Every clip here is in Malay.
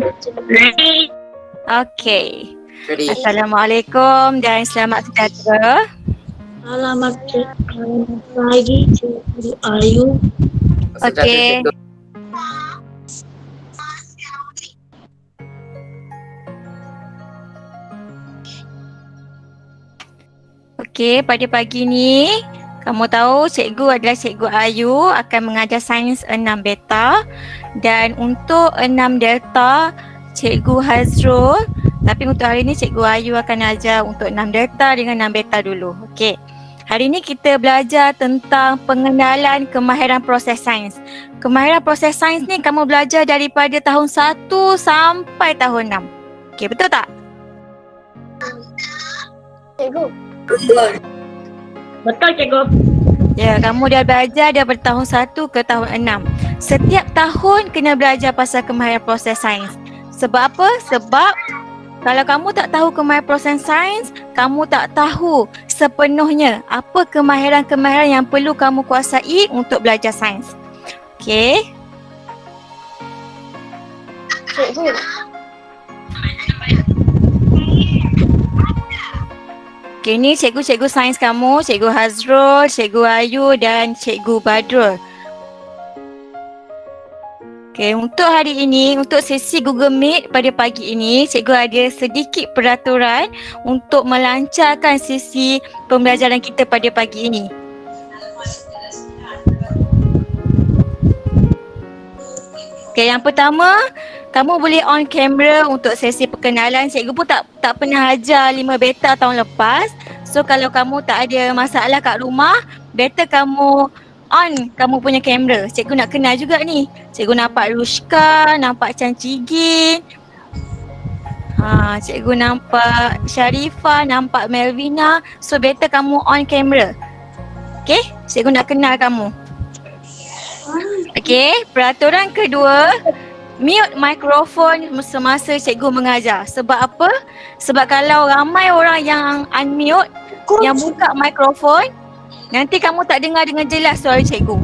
Ready? Okey. Ready? Assalamualaikum dan selamat sejahtera. Selamat pagi, Cikgu Ayu. Okey. Okey, pada pagi ni kamu tahu cikgu adalah Cikgu Ayu akan mengajar sains 6 beta dan untuk 6 delta Cikgu Hazrul, tapi untuk hari ni Cikgu Ayu akan ajar untuk 6 delta dengan 6 beta dulu. Okey. Hari ni kita belajar tentang pengenalan kemahiran proses sains. Kemahiran proses sains ni kamu belajar daripada tahun 1 sampai tahun 6. Okey, betul tak? Cikgu. Betul, Cikgu. Ya, kamu dah belajar daripada tahun 1 ke tahun 6. Setiap tahun kena belajar pasal kemahiran proses sains. Sebab apa? Sebab kalau kamu tak tahu kemahiran proses sains, kamu tak tahu sepenuhnya apa kemahiran-kemahiran yang perlu kamu kuasai untuk belajar sains. Okey? Cikgu. Okey, ni cikgu-cikgu sains kamu, Cikgu Hazrul, Cikgu Ayu dan Cikgu Badrul. Okey, untuk hari ini, untuk sesi Google Meet pada pagi ini, cikgu ada sedikit peraturan untuk melancarkan sesi pembelajaran kita pada pagi ini. Okey, yang pertama, kamu boleh on camera untuk sesi perkenalan. Cikgu pun tak pernah ajar 5 beta tahun lepas. So kalau kamu tak ada masalah kat rumah, better kamu on kamu punya kamera. Cikgu nak kenal juga ni. Cikgu nampak Rushka, nampak Chan Chigin. Cikgu nampak Sharifah, nampak Melvina. So better kamu on kamera. Okay? Cikgu nak kenal kamu. Okay, peraturan kedua, mute mikrofon semasa cikgu mengajar. Sebab apa? Sebab kalau ramai orang yang unmute, yang buka mikrofon, nanti kamu tak dengar dengan jelas suara cikgu.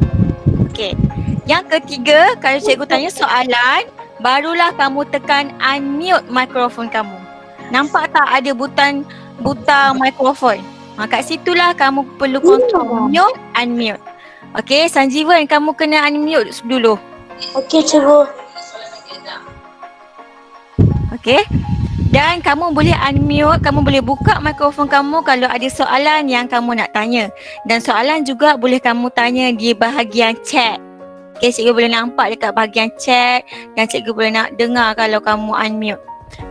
Okey. Yang ketiga, kalau cikgu tanya soalan, barulah kamu tekan unmute mikrofon kamu. Nampak tak ada butang mikrofon? Kat situlah kamu perlu kontrol mute, unmute. Okey, Sanjivan, kamu kena unmute dulu. Okey, Cikgu. Okey. Dan kamu boleh unmute, kamu boleh buka mikrofon kamu kalau ada soalan yang kamu nak tanya. Dan soalan juga boleh kamu tanya di bahagian chat. Okey, cikgu boleh nampak dekat bahagian chat dan cikgu boleh nak dengar kalau kamu unmute.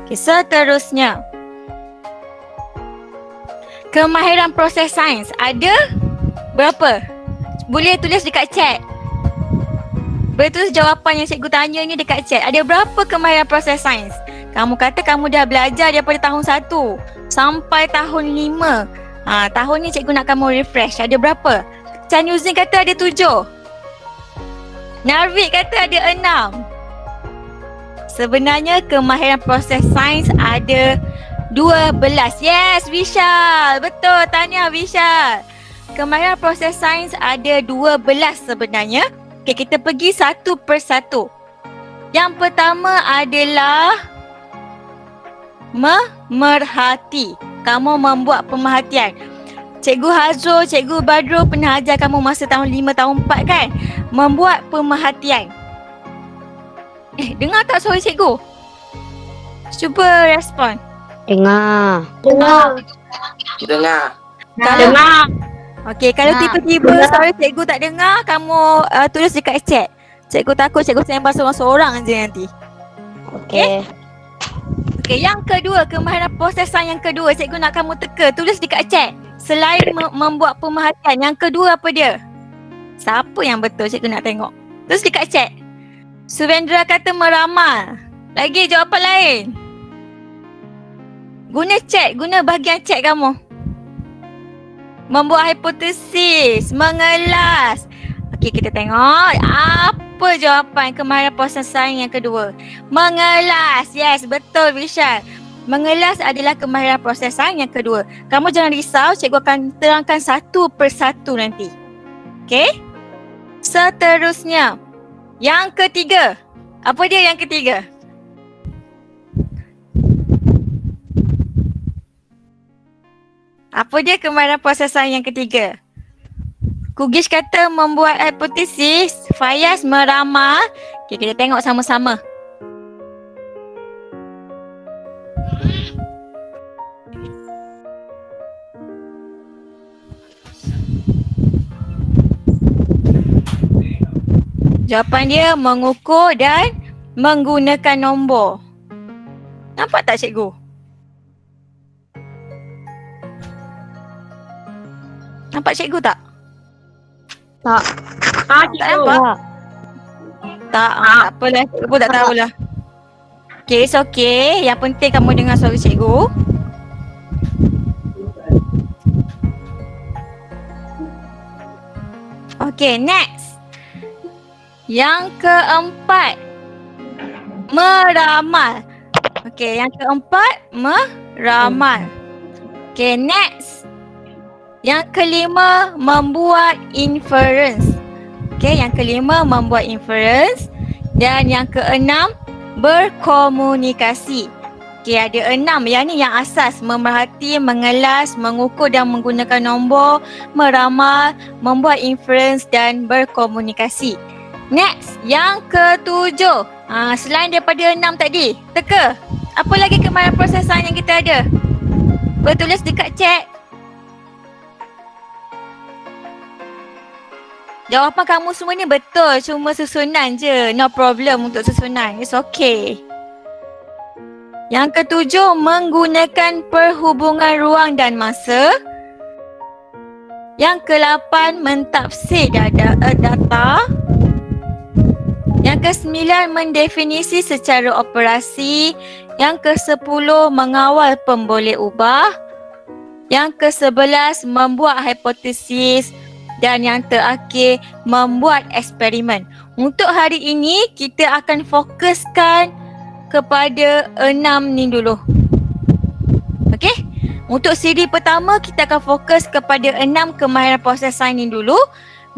Okey, seterusnya. Kemahiran proses sains ada berapa? Boleh tulis dekat chat. Boleh tulis jawapan yang cikgu tanya ni dekat chat. Ada berapa kemahiran proses sains? Kamu kata kamu dah belajar daripada tahun 1 sampai tahun 5. Tahun ni cikgu nak kamu refresh. Ada berapa? Chan Yuzin kata ada 7. Narvik kata ada 6. Sebenarnya kemahiran proses sains ada 12. Yes, Vishal. Betul, tanya Vishal. Kemahiran proses sains ada 12 sebenarnya. Okay, kita pergi satu persatu. Yang pertama adalah memerhati. Kamu membuat pemerhatian. Cikgu Hazrul, Cikgu Badrul pernah ajar kamu masa tahun 5, tahun 4 kan? Membuat pemerhatian. Dengar tak suara cikgu? Cuba respon. Dengar. Dengar. Okey, kalau tiba-tiba suara cikgu tak dengar, kamu tulis dekat chat. Cikgu takut cikgu sembang seorang-seorang je nanti. Okey. Okey, yang kedua, kemahiran proses sains yang kedua, cikgu nak kamu teka, tulis dekat chat. Selain membuat pemerhatian, yang kedua apa dia? Siapa yang betul cikgu nak tengok? Tulis dekat chat. Suvendra kata meramal. Lagi jawapan lain. Guna chat, guna bahagian chat kamu. Membuat hipotesis, mengelas. Okey, kita tengok apa jawapan kemahiran proses sains yang kedua. Mengelas. Yes, betul Vishal. Mengelas adalah kemahiran proses sains yang kedua. Kamu jangan risau, cikgu akan terangkan satu persatu nanti. Okey? Seterusnya, yang ketiga. Apa dia yang ketiga? Apa dia kemahiran proses sains yang ketiga? Kugis kata membuat hipotesis, Fayaz meramal. Okay, kita tengok sama-sama. Jawapan dia mengukur dan menggunakan nombor. Nampak tak cikgu? Nampak cikgu tak? Tak. Tak nampak? Tak, tak apalah. Cikgu pun tak tahulah. Okay, it's okay. Yang penting kamu dengar suara cikgu. Okay, next. Yang keempat. Meramal. Okay, yang keempat. Meramal. Okay, next. Yang kelima, membuat inference. Okay, yang kelima, membuat inference. Dan yang keenam, berkomunikasi. Okay, ada 6. Yang ni yang asas. Memerhati, mengelas, mengukur dan menggunakan nombor, meramal, membuat inference dan berkomunikasi. Next, yang ketujuh. Selain daripada 6 tadi, teka. Apa lagi kemahiran proses sains yang kita ada? Bertulis dekat chat. Jawapan kamu semua ni betul. Cuma susunan je. No problem untuk susunan. It's okay. Yang ketujuh, menggunakan perhubungan ruang dan masa. Yang ke-8, mentafsir data. Yang ke-9, mendefinisi secara operasi. Yang ke-10, mengawal pemboleh ubah. Yang ke-11, membuat hipotesis. Dan yang terakhir, membuat eksperimen. Untuk hari ini, kita akan fokuskan kepada 6 ni dulu. Okey? Untuk siri pertama, kita akan fokus kepada 6 kemahiran proses sains ni dulu.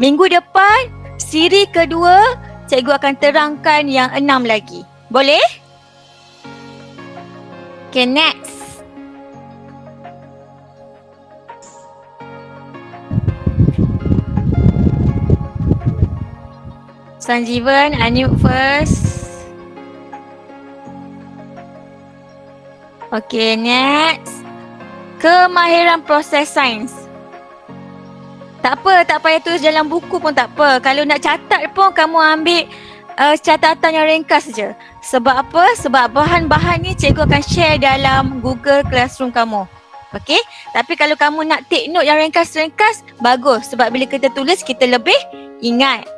Minggu depan, siri kedua, cikgu akan terangkan yang 6 lagi. Boleh? Okay, next. Sanjeevan, unmute first. Okay, next. Kemahiran proses sains. Tak apa, tak payah tulis dalam buku pun tak apa. Kalau nak catat pun kamu ambil catatan yang ringkas je. Sebab apa? Sebab bahan-bahan ni cikgu akan share dalam Google Classroom kamu. Okay? Tapi kalau kamu nak take note yang ringkas-ringkas, bagus. Sebab bila kita tulis, kita lebih ingat.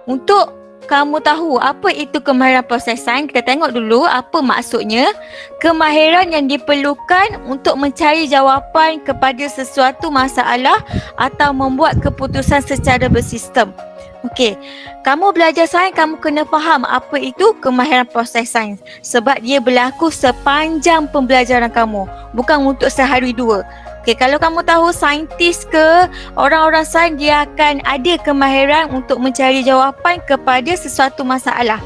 Untuk kamu tahu apa itu kemahiran proses sains, kita tengok dulu apa maksudnya. Kemahiran yang diperlukan untuk mencari jawapan kepada sesuatu masalah atau membuat keputusan secara bersistem. Okey, kamu belajar sains, kamu kena faham apa itu kemahiran proses sains. Sebab dia berlaku sepanjang pembelajaran kamu, bukan untuk sehari dua. Okay, kalau kamu tahu saintis ke orang-orang sains, dia akan ada kemahiran untuk mencari jawapan kepada sesuatu masalah.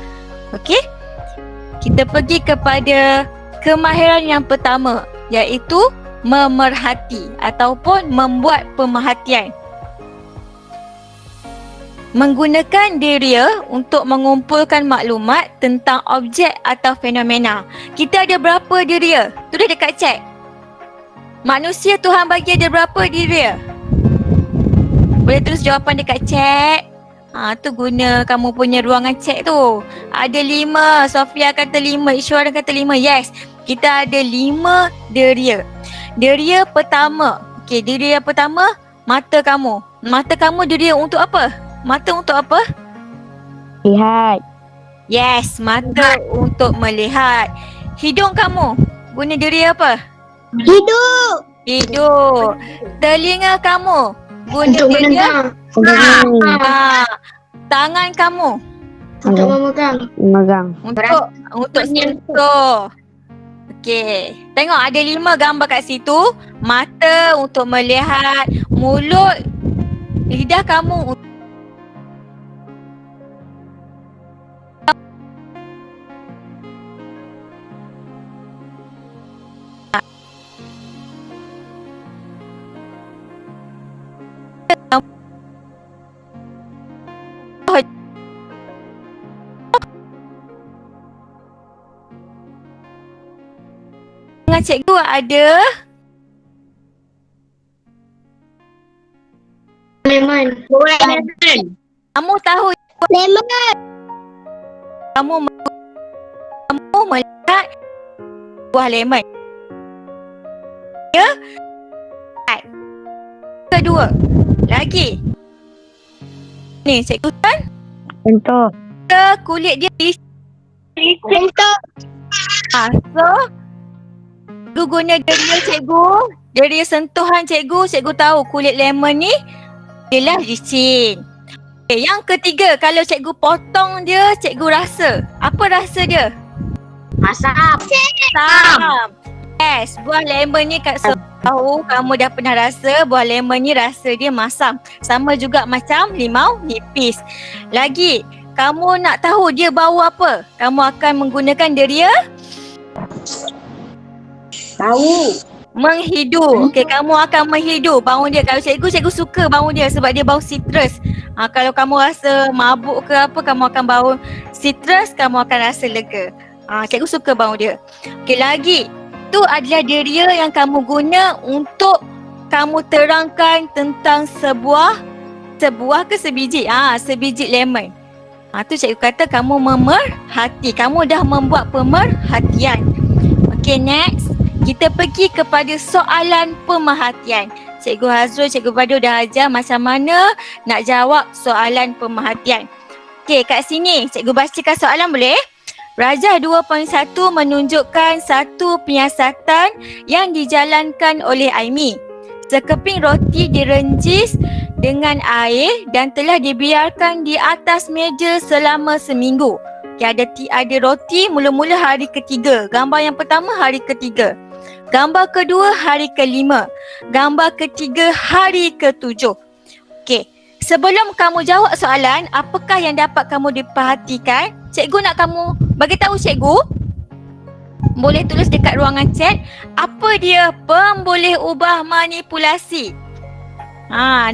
Okey? Kita pergi kepada kemahiran yang pertama, iaitu memerhati ataupun membuat pemerhatian. Menggunakan dirinya untuk mengumpulkan maklumat tentang objek atau fenomena. Kita ada berapa dirinya? Tulis dekat chat. Manusia Tuhan bagi ada berapa diri? Boleh tulis jawapan dekat chat. Tu guna kamu punya ruangan chat tu. Ada 5. Sofia kata 5. Ishwara kata 5. Yes. Kita ada 5 deria. Deria pertama. Okey, deria pertama, mata kamu. Mata kamu deria untuk apa? Mata untuk apa? Lihat. Yes, mata untuk melihat. Hidung kamu guna deria apa? Hidup. Hidung. Telinga kamu guna Untuk deria? mendengar. Tangan kamu Untuk memegang. untuk sentuh. Okey. Tengok ada 5 gambar kat situ. Mata untuk melihat, mulut, lidah kamu cikgu ada Lemon. kamu tahu Lemon. kamu melihat buah lemon. Ya? Kedua. Lagi. Ni cikgu kan Contoh. kulit dia Contoh. so cikgu guna deria cikgu. Deria sentuhan cikgu. Cikgu tahu kulit lemon ni ialah licin. Okay, yang ketiga, kalau cikgu potong dia, cikgu rasa. Apa rasa dia? Asam. Asam. Yes, buah lemon ni kat tahu kamu dah pernah rasa buah lemon ni rasa dia masam. Sama juga macam limau nipis. Lagi, kamu nak tahu dia bau apa? Kamu akan menggunakan deria Tahu. menghidu. Okey, kamu akan menghidu bau dia. Kalau cikgu suka bau dia sebab dia bau citrus. Kalau kamu rasa mabuk ke apa, kamu akan bau citrus, kamu akan rasa lega. Cikgu suka bau dia. Okey, lagi. Tu adalah deria yang kamu guna untuk kamu terangkan tentang sebuah ke sebiji? Sebiji lemon. Tu cikgu kata kamu memerhati. Kamu dah membuat pemerhatian. Okay, next. Kita pergi kepada soalan pemerhatian. Cikgu Hazrul, Cikgu Badu dah ajar macam mana nak jawab soalan pemerhatian. Okay, kat sini cikgu bacakan soalan boleh? Rajah 2.1 menunjukkan satu penyiasatan yang dijalankan oleh Aimi. Sekeping roti direnjis dengan air dan telah dibiarkan di atas meja selama seminggu. Okay, ada roti mula-mula hari ketiga. Gambar yang pertama hari ketiga. Gambar kedua hari kelima. Gambar ketiga hari ketujuh. Okey, sebelum kamu jawab soalan, apakah yang dapat kamu diperhatikan? Cikgu nak kamu bagi tahu cikgu. Boleh tulis dekat ruangan chat. Apa dia pemboleh ubah manipulasi?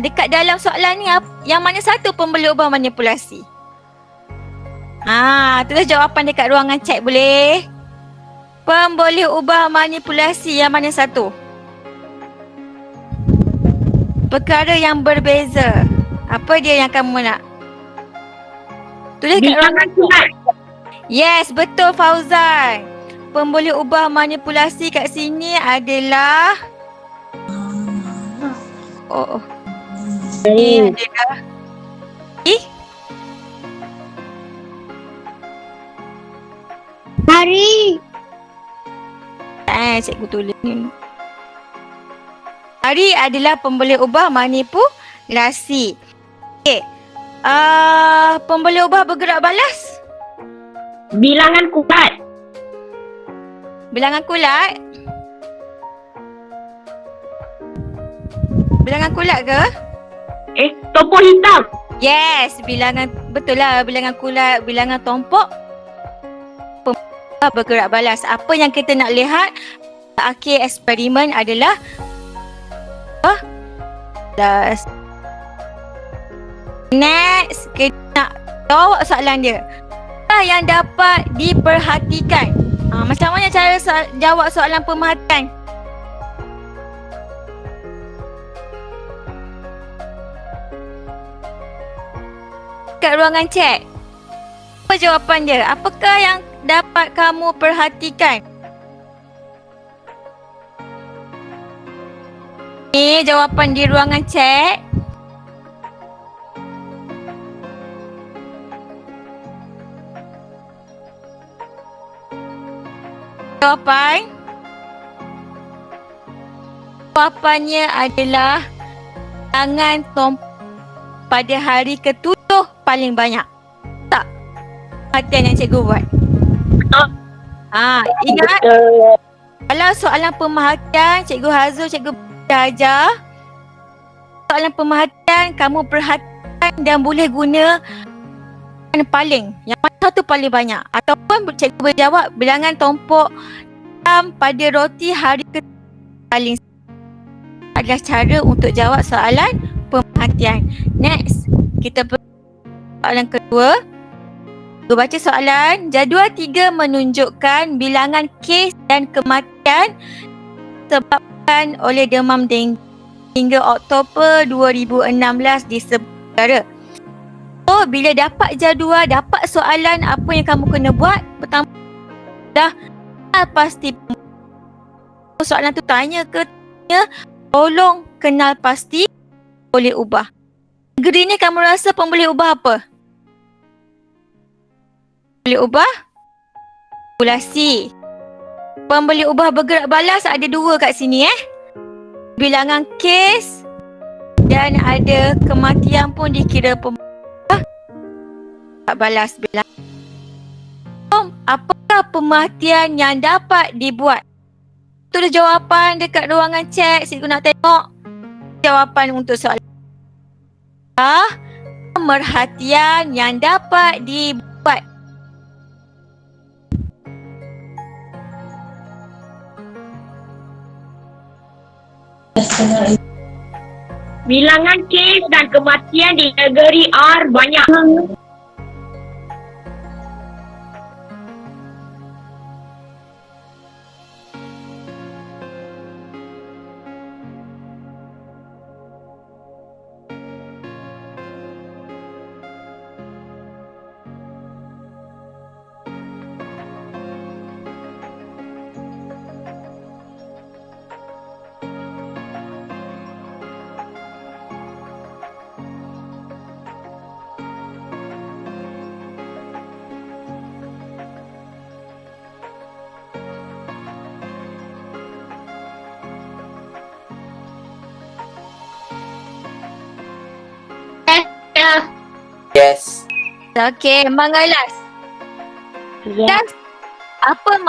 Dekat dalam soalan ni yang mana satu pemboleh ubah manipulasi? Tulis jawapan dekat ruangan chat boleh? Pemboleh ubah manipulasi yang mana satu? Perkara yang berbeza. Apa dia yang kamu nak? Tulis kat ruangan chat. Yes, betul Fauzan. Pemboleh ubah manipulasi kat sini adalah ini adalah Hari. Cikgu tulis ni. Hari adalah pemboleh ubah manipulasi. Okey. Pemboleh ubah bergerak balas. Bilangan kuat. Bilangan kulat. Bilangan kulat ke? Topoh hitam. Yes, bilangan betul lah, bilangan kulat, bilangan tompok. Bergerak balas. Apa yang kita nak lihat akhir eksperimen adalah next, kita nak jawab soalan dia. Apa yang dapat diperhatikan? Macam mana cara jawab soalan pemerhatian? Kat ruangan chat. Apa jawapan dia? Apakah yang dapat kamu perhatikan? Ni jawapan di ruangan chat. Jawapannya adalah bilangan pada hari ketujuh paling banyak. Tak? Perhatian yang cikgu buat. Ingat kalau soalan pemerhatian Cikgu Hazul, Cikgu dah ajar. Soalan pemerhatian kamu perhatikan dan boleh guna yang paling. Yang mana satu paling banyak. Ataupun cikgu boleh jawab bilangan tompok pada roti hari paling adalah cara untuk jawab soalan pemerhatian. Next, kita pergi soalan kedua. Kita baca soalan. Jadual 3 menunjukkan bilangan kes dan kematian disebabkan oleh demam denggi hingga Oktober 2016 di sebuah negara. So, bila dapat jadual, dapat soalan apa yang kamu kena buat, pertama dah pasti soalan tu tanya ke tolong kenal pasti boleh ubah. Negeri ni kamu rasa boleh ubah apa? Boleh ubah populasi. Boleh ubah bergerak balas ada 2 kat sini bilangan kes dan ada kematian pun dikira balas bilang. Apakah pemerhatian yang dapat dibuat? Tulis jawapan dekat ruangan chat. Cikgu nak tengok jawapan untuk soalan. Pemerhatian yang dapat dibuat. Bilangan kes dan kematian di negeri R banyak. Yes. Okey, Mangalas. Ya. Apa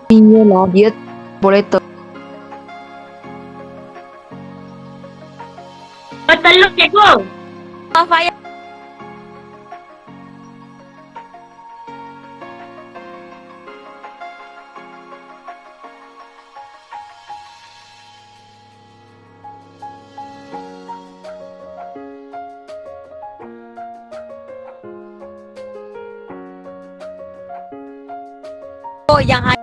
Iyalah, dia boleh Betul cikgu. Faya? Yang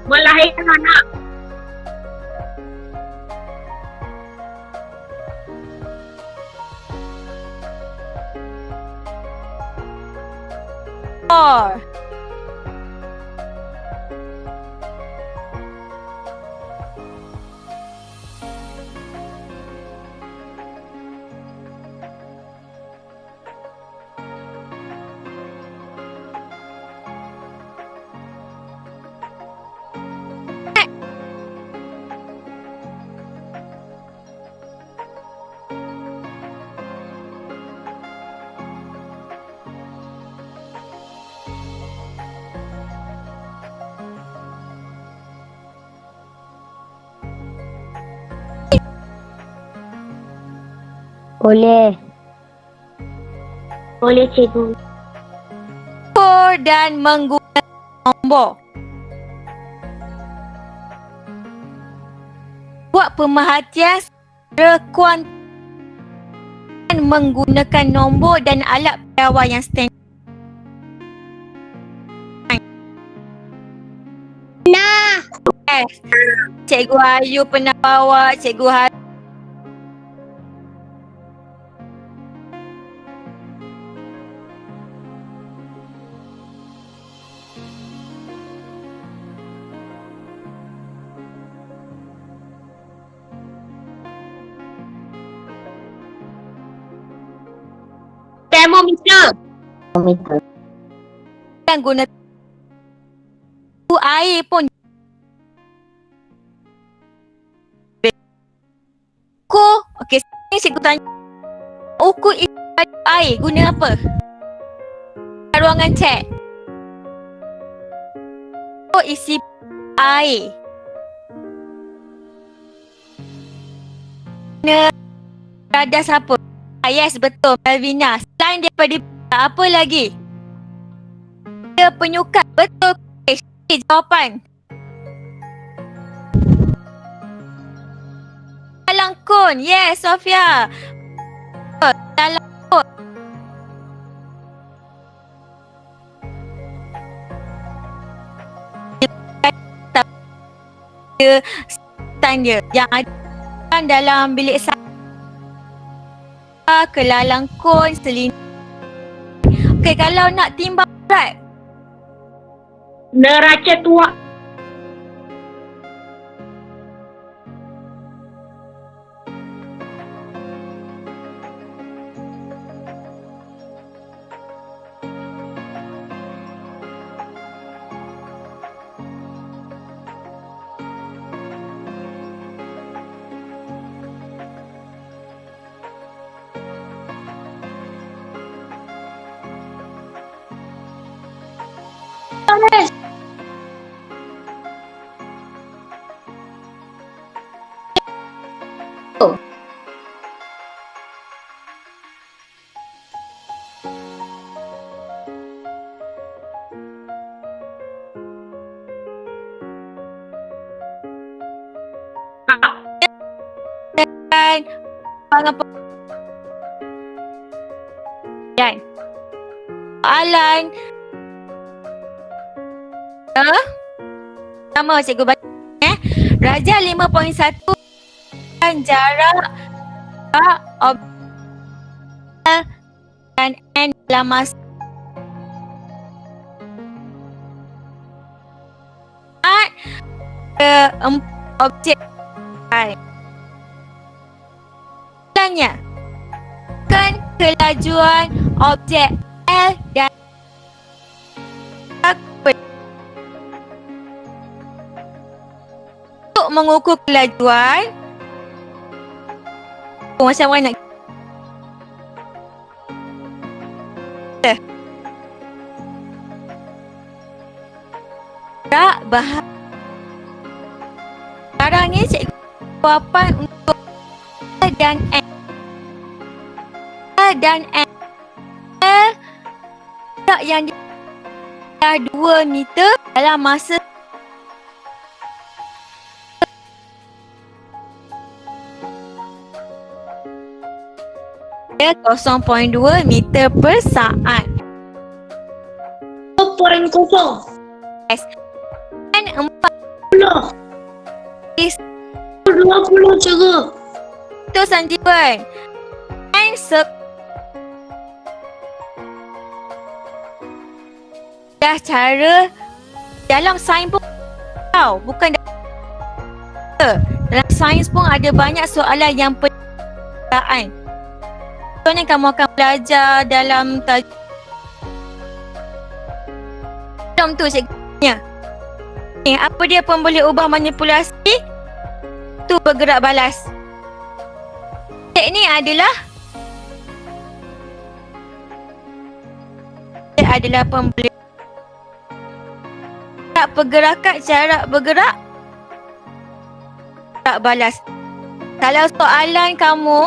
melahirkan anak. boleh. Boleh cikgu. dan menggunakan nombor. Buat pemerhatian Kuantan menggunakan nombor dan alat penjawab yang standard. Cikgu Ayu pernah bawa, Cikgu Ayu. Thermometer. Yang guna air pun. Okey, sekarang cikgu tanya. Ukur isi air guna apa? Ruangan cek. Isi air. Guna radas apa? Yes, betul. Melvina. Selain daripada apa lagi? Dia penyukat. Betul. Jawapan. Dalam kon. Yes, Sofia. Dalam kon. Dia yang ada dalam bilik saya ke lalang kon selindung. Okey, kalau nak timbang berat, Neraca tua. dan dan soalan nama cikgu baca Raja 5.1 dan jarak objek dan n dalam masa objek tanya kan kelajuan objek L dan untuk mengukur kelajuan macam mana nak tak bahas sekarang ni cikgu jawapan untuk L dan N. L dan N jarak yang dia 2 meter dalam masa dia 0.2 meter per saat. 0.0. Yes. N 4 20 cikgu. itu Sanjeevan. N dah cara dalam sains pun tahu, bukan dalam sains pun ada banyak soalan yang percayaan. Contohnya kamu akan belajar dalam dalam tu cikgunya. Apa dia pun boleh ubah manipulasi tu bergerak balas. Teknik adalah pembeli pergerakan cara bergerak tak balas. Kalau soalan kamu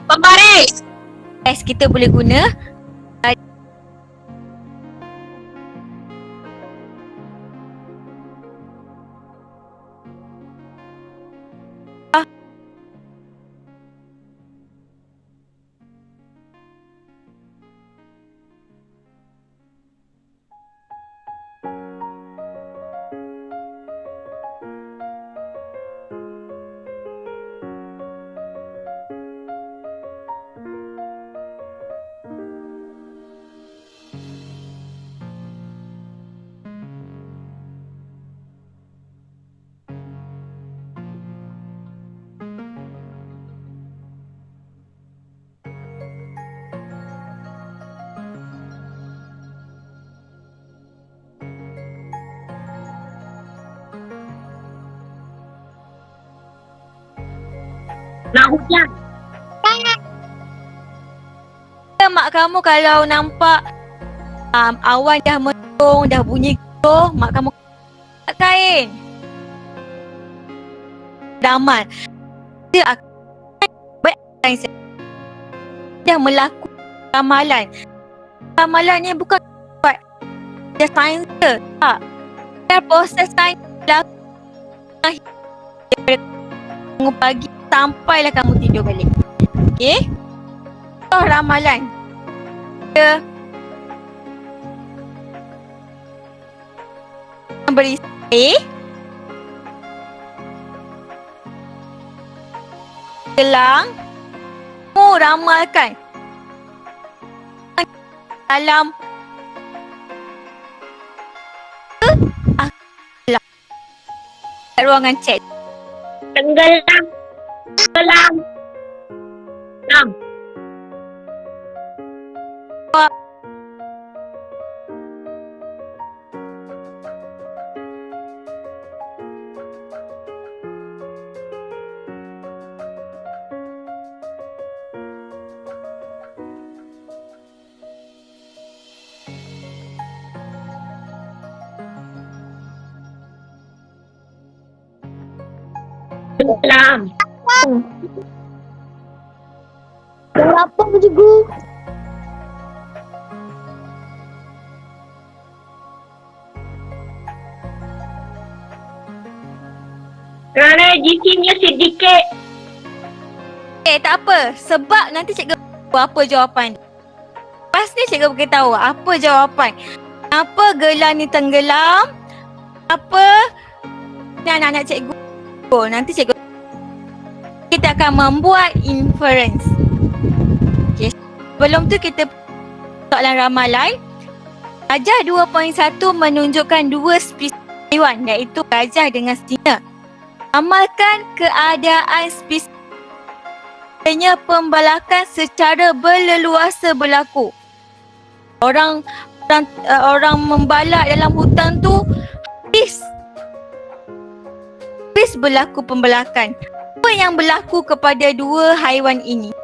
Pembaris. Yes, kita boleh guna Nak hujan. mak kamu kalau nampak awan dah mendung, dah bunyi gitu, mak kamu kain. Daman. Dia akan baik dah melakukan ramalan. Ramalan ni bukan buat dia sains ke, tak. Dia proses sains lakukan bangun pagi sampailah kamu tidur balik. Okey? Oh, ramalan. Dia berisi gelang. Kamu ramalkan dalam ruangan chat. Tenggelam. Tenggelam. Tenggelam. Tenggelam. Kenapa cikgu? Kerana jisimnya sedikit. Tak apa. Sebab nanti cikgu apa jawapan. Lepas ni cikgu beritahu apa jawapan. Kenapa gelang ni tenggelam? Apa ni anak-anak cikgu. Nanti cikgu kita akan membuat inference. Okay. Sebelum tu kita soalan ramalan. Gajah 2.1 menunjukkan dua spesies haiwan iaitu gajah dengan singa. Amalkan keadaan spesies pembalakan secara berleluasa berlaku. Orang membalak dalam hutan tu habis berlaku pembalakan. Apa yang berlaku kepada dua haiwan ini?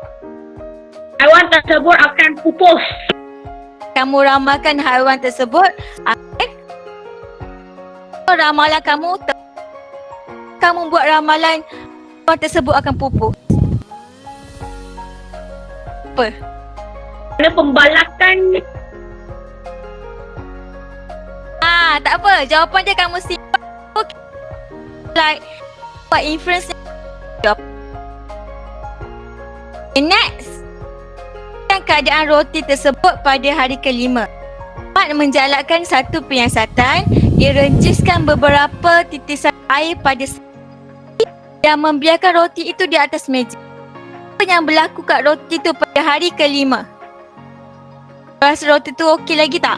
Haiwan tersebut akan pupus. Kamu ramalkan haiwan tersebut akan ramalan kamu buat ramalan haiwan tersebut akan pupus. Apa? Kerana pembalakan. Tak apa. Jawapan dia kamu simpan. Okay. Like buat inference. Okay, next. Keadaan roti tersebut pada hari kelima. Mat menjalankan satu penyiasatan. Dia renciskan beberapa titisan air pada dan membiarkan roti itu di atas meja. Apa yang berlaku kat roti itu pada hari kelima? Rasa roti tu okey lagi tak?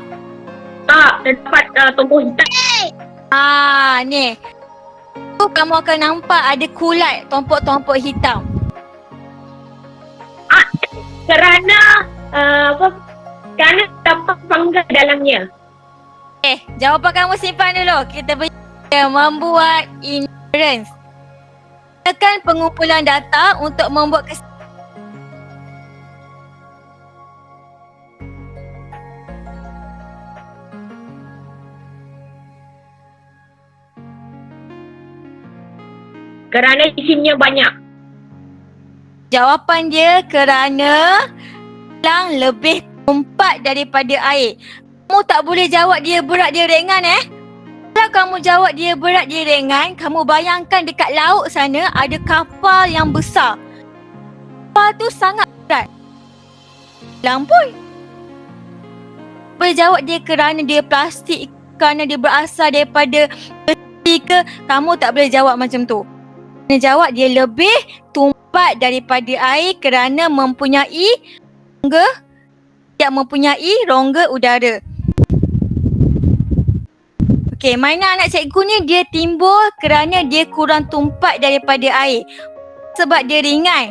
Tak, terdapat tumbuh hitam. Ni. Tu kamu akan nampak ada kulat tompok-tompok hitam. Kerana kerana terdapat fungsi dalamnya. Jawapan kamu simpan dulu. Kita membuat inference. Tekan pengumpulan data untuk membuat Kerana jisimnya banyak. Jawapan dia kerana tulang lebih tumpat daripada air. Kamu tak boleh jawab dia berat dia ringan Kalau kamu jawab dia berat dia ringan, kamu bayangkan dekat laut sana ada kapal yang besar. Kapal tu sangat berat. Tulang pun. Boleh jawab dia kerana dia plastik, kerana dia berasal daripada besi ke, kamu tak boleh jawab macam tu. Kena jawab dia lebih tumpat daripada air kerana mempunyai rongga udara. Okey, mainan anak cikgu ni dia timbul kerana dia kurang tumpat daripada air. Sebab dia ringan,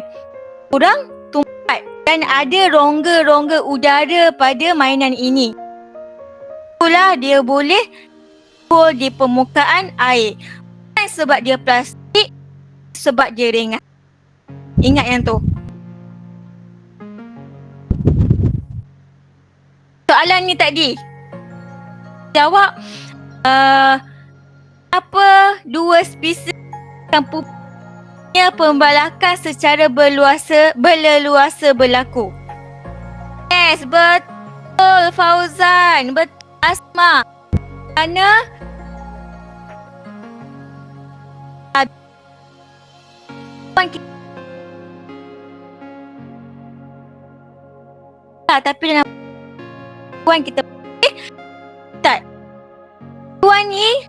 kurang tumpat dan ada rongga-rongga udara pada mainan ini. Itulah dia boleh timbul di permukaan air. Bukan sebab dia plastik, sebab dia ringan. Ingat yang tu. Soalan ni tadi, jawab apa dua spesies yang punya pembalakan secara berleluasa berlaku? Yes, betul Fauzan, betul Asma. Kerana tapi dalam puan kita tak. Puan ni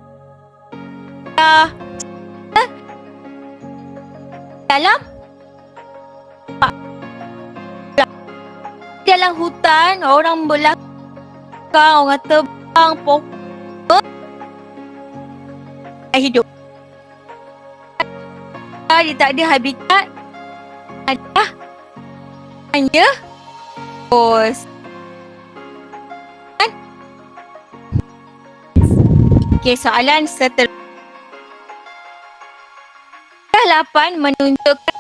dalam hutan, orang belakang, orang terbang, pokok hidup. Dia tak ada habitat, ada hanya bos. Okey, soalan seterusnya. 8 menunjukkan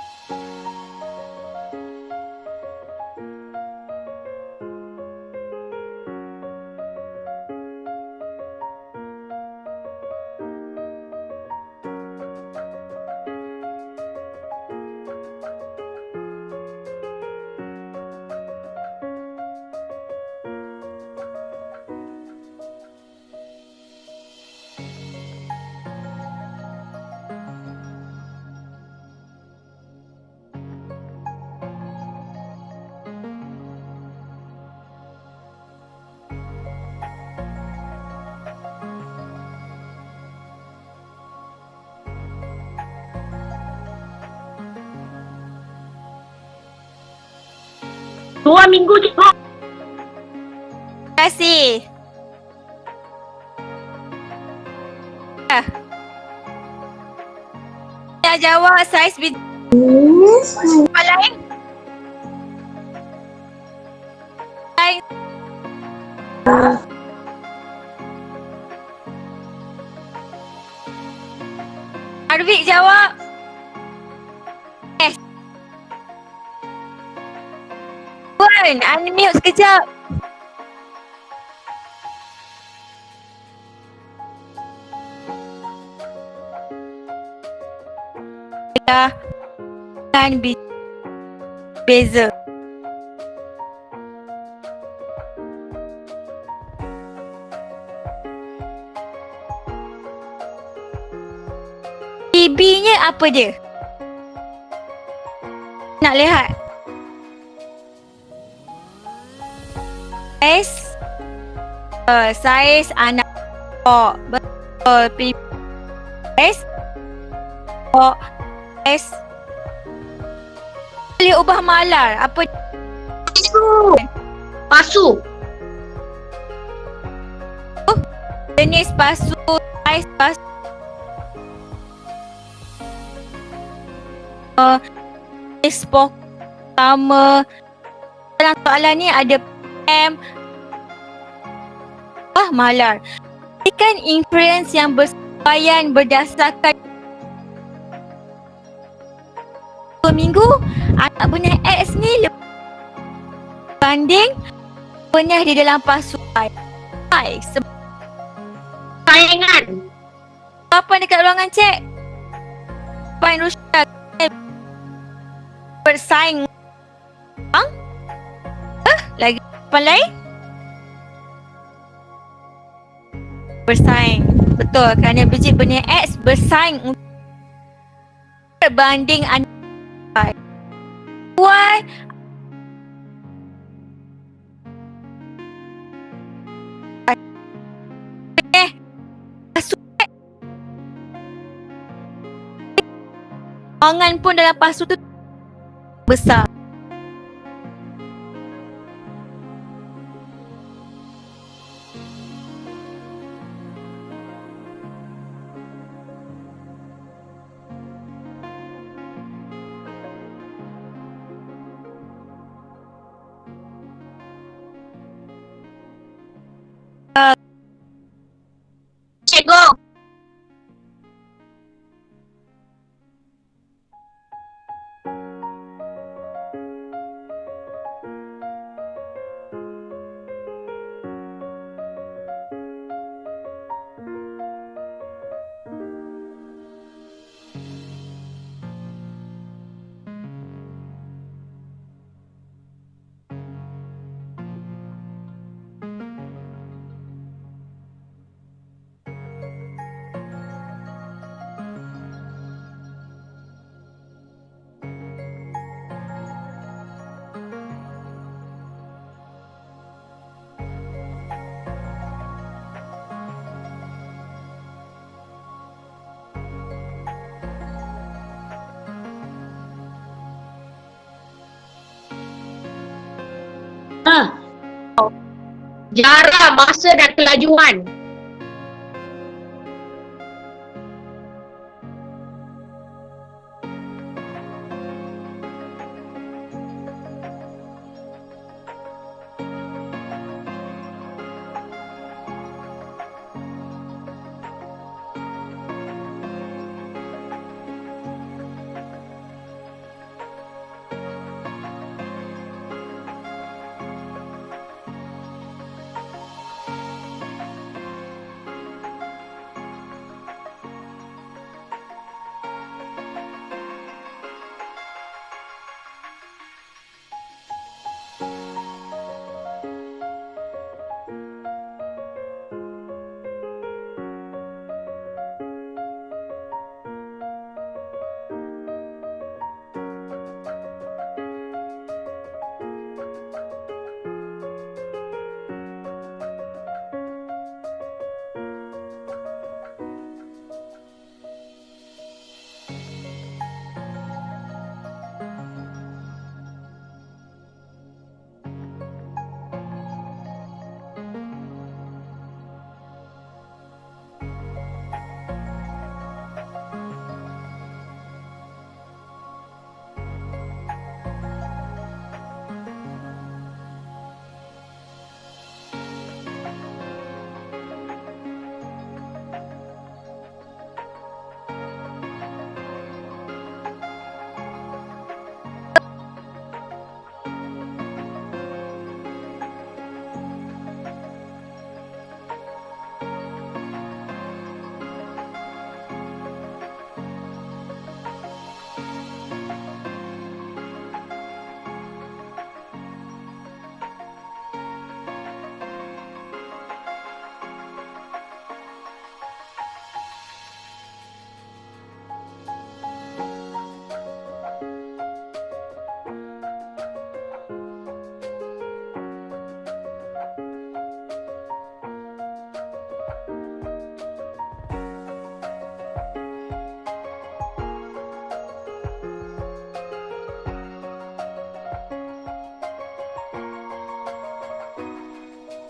Dua minggu cikgu. terima kasih. Dah jawab saiz biji. Apa lain? Lain. Arvik jawab. Yes. Puan, unmute sekejap. Kan beza. TB-nya apa dia? Nak lihat. Saiz anak betul. Saiz boleh ubah malar. Apa? Pasu. Jenis pasu, saiz pasu. Jenis pokok sama. Dalam soalan ni ada PM, malar. Berikan inference yang bersesuaian berdasarkan 2 minggu. Anak benih X ni banding benih di dalam pasukan. Saingan. Apa dekat ruangan cek? Pain Rusyad bersaing. Lagi apa lain? Bersaing. Betul, kerana biji benih X bersaing berbanding Y. Y Angan pun dalam pasu tu besar. Cikgu. Jarak, masa dan kelajuan.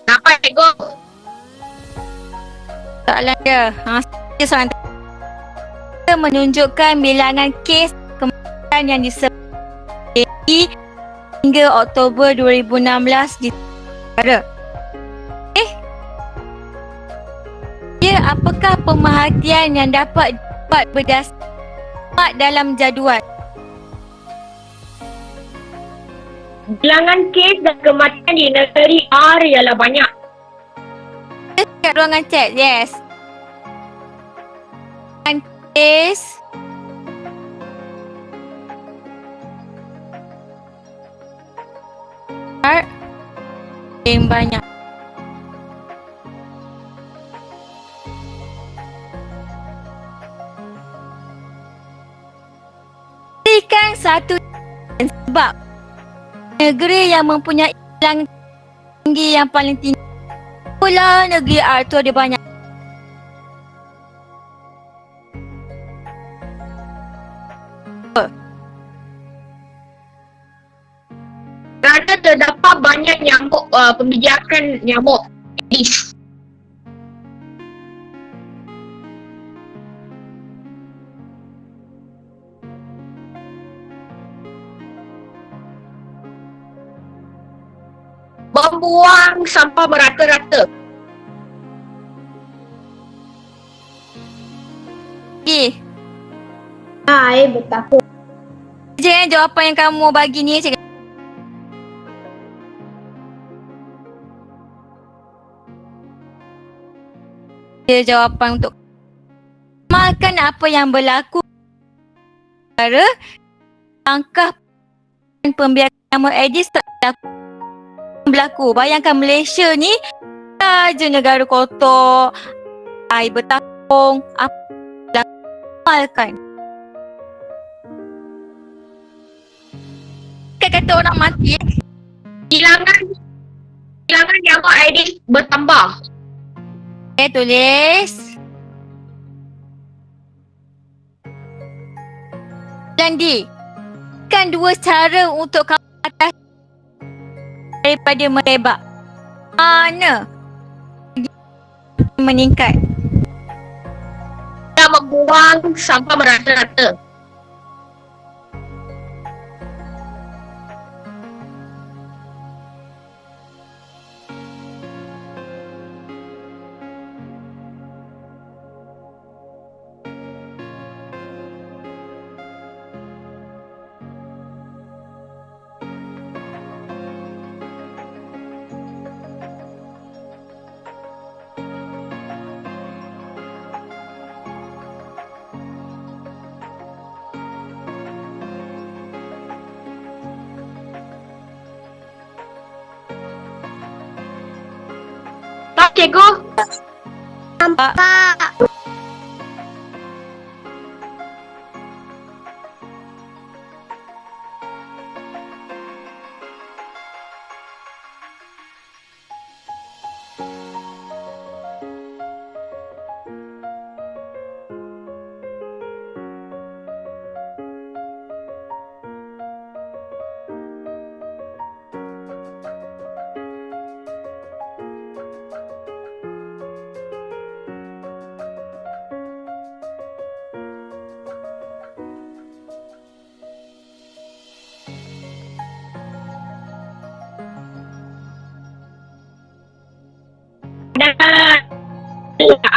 Apa cikgu? Soalan dia. Soalan dia menunjukkan bilangan kes kematian yang disebut hingga Oktober 2016 di negara. Dia apakah pemerhatian yang dapat dibuat berdasarkan dalam jadual? Bilangan kes dan kematian di negeri R ialah banyak. Kat ruangan chat, yes. Kes yang banyak. Berikan satu sebab negeri yang mempunyai langit tinggi yang paling tinggi pula negeri Arthur dia banyak. Kerana terdapat banyak nyamuk, pembijakan nyamuk Aedes. Membuang sampah merata-rata. Bertakut. Je jawapan yang kamu bagi ni cik. Jawapan untuk makan apa yang berlaku cara langkah pembiakan nyamuk Aedes tak berlaku. Bayangkan Malaysia ni saja negara kotor, air bertakung, apa malkan. Kata orang mati Bilangan nyamuk Aedes bertambah. tulis. Landi, kan dua cara untuk kamu atas daripada merebak. Mana meningkat? Kita membuang sampah merata-rata. Tak, cikgu. Nampak.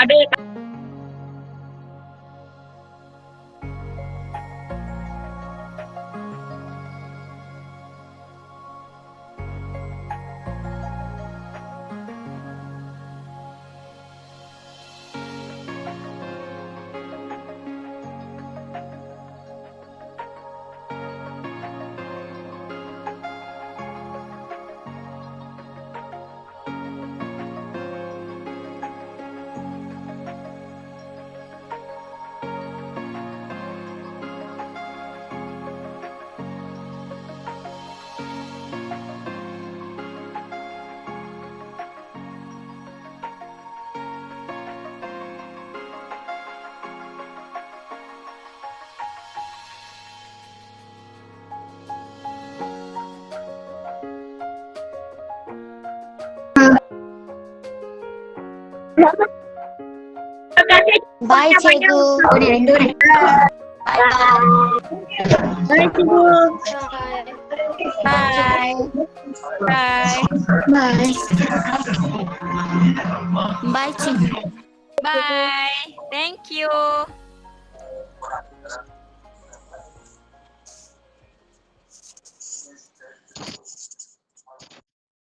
Ada Bye, cikgu. Bye, cikgu. Bye. Bye. Bye. Bye, cikgu. Bye. Thank you.